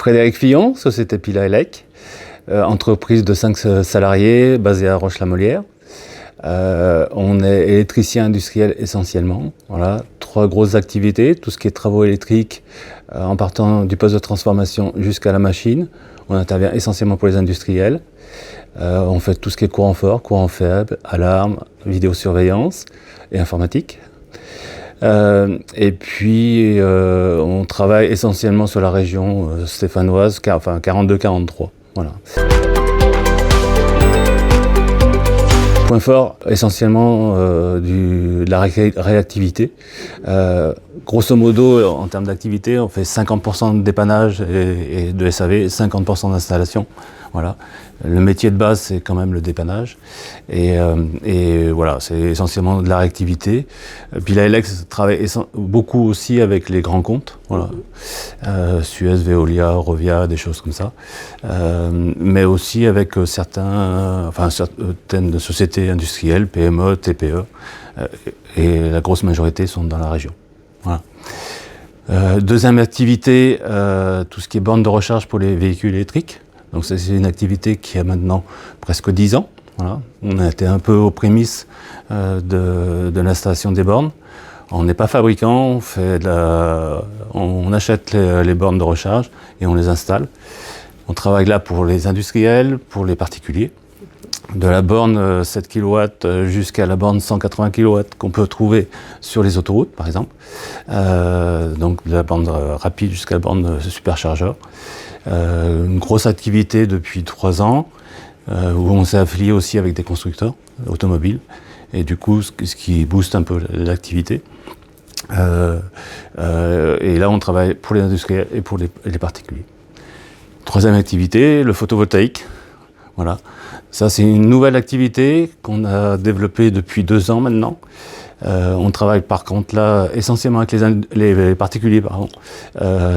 Frédéric Fillon, société Pila Elec, entreprise de 5 salariés basée à Roche-la-Molière. On est électricien industriel essentiellement. Voilà, 3 grosses activités, tout ce qui est travaux électriques en partant du poste de transformation jusqu'à la machine. On intervient essentiellement pour les industriels. On fait tout ce qui est courant fort, courant faible, alarme, vidéosurveillance et informatique. Et puis on travaille essentiellement sur la région stéphanoise, enfin 42-43. Voilà. Point fort essentiellement de la réactivité. Grosso modo, en termes d'activité, on fait 50% de dépannage et de SAV, 50% d'installation. Voilà. Le métier de base, c'est quand même le dépannage. Et voilà, c'est essentiellement de la réactivité. Pila Elec travaille beaucoup aussi avec les grands comptes. Voilà. Suez, Veolia, Rovia, des choses comme ça. Mais aussi avec certaines sociétés industrielles, PME, TPE. Et la grosse majorité sont dans la région. Voilà. Deuxième activité, tout ce qui est borne de recharge pour les véhicules électriques. Donc c'est une activité qui a maintenant presque 10 ans. Voilà. On a été un peu aux prémices de l'installation des bornes. On n'est pas fabricant, on achète les bornes de recharge et on les installe. On travaille là pour les industriels, pour les particuliers. De la borne 7 kW jusqu'à la borne 180 kW qu'on peut trouver sur les autoroutes, par exemple. Donc de la borne rapide jusqu'à la borne superchargeur. Une grosse activité depuis 3 ans, où on s'est affilié aussi avec des constructeurs automobiles. Et du coup, ce qui booste un peu l'activité. Et là, on travaille pour les industriels et pour les particuliers. Troisième activité, le photovoltaïque. Voilà. Ça, c'est une nouvelle activité qu'on a développée depuis 2 ans maintenant. On travaille par contre là essentiellement avec les particuliers,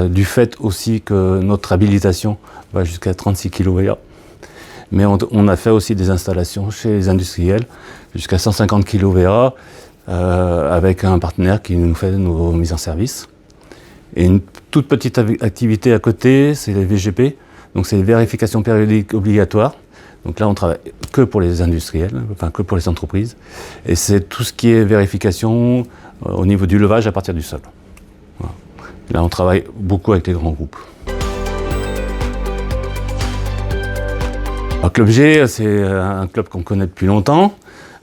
du fait aussi que notre habilitation va jusqu'à 36 kW. Mais on a fait aussi des installations chez les industriels jusqu'à 150 kW avec un partenaire qui nous fait nos mises en service. Et une toute petite activité à côté, c'est les VGP, donc c'est les vérifications périodiques obligatoires. Donc là, on travaille que pour les industriels, enfin que pour les entreprises. Et c'est tout ce qui est vérification au niveau du levage à partir du sol. Voilà. Là, on travaille beaucoup avec les grands groupes. Alors, Club G, c'est un club qu'on connaît depuis longtemps,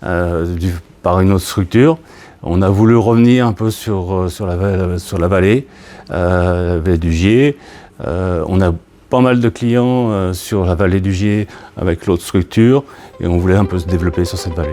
par une autre structure. On a voulu revenir un peu sur la vallée du Gier. On a pas mal de clients sur la vallée du Gier avec l'autre structure et on voulait un peu se développer sur cette vallée.